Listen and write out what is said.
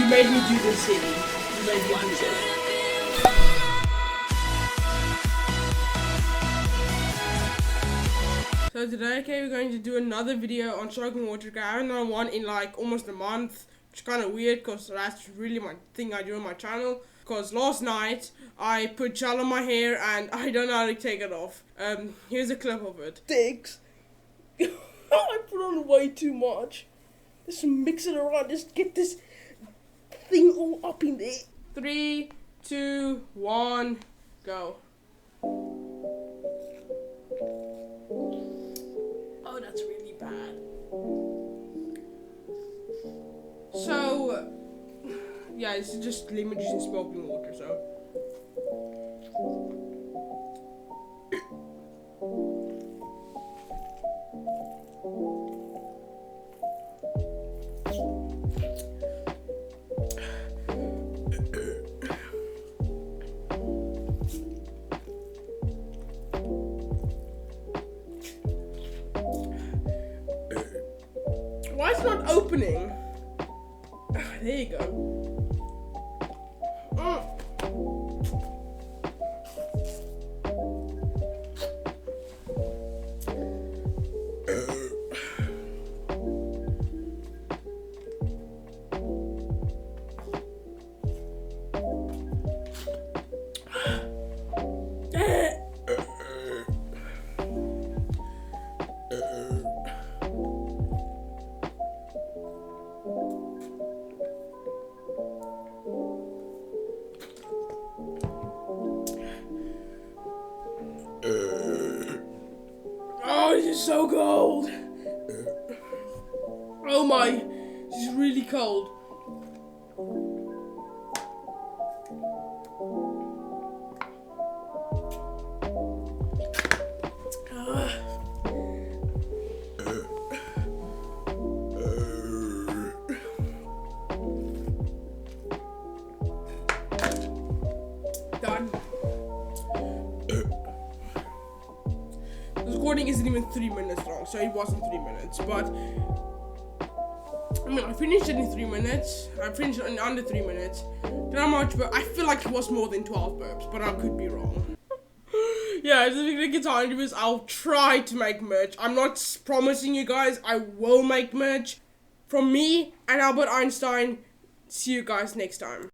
You made me do this, City. You made me do this. So today, okay, we're going to do another video on Chug and water. I haven't done one in like almost a month, which is kind of weird because that's really my thing I do on my channel. Because last night I put gel on my hair and I don't know how to take it off. Here's a clip of it. Thanks. I put on way too much. Just mix it around. Just get this thing all up in there. 3, 2, 1, go. Oh, that's really bad. So, yeah, this is just lemon juice and sparkling water, so. Why is it not opening? There you go. Oh, this is so cold. Oh my, this is really cold. Done. The recording isn't even 3 minutes long, so it wasn't 3 minutes, but I mean, I finished it in 3 minutes. I finished it in under 3 minutes. Don't know how much, but I feel like it was more than 12 burps, but I could be wrong. Yeah, just gonna get on interviews. I'll try to make merch. I'm not promising you guys I will make merch. From me and Albert Einstein, see you guys next time.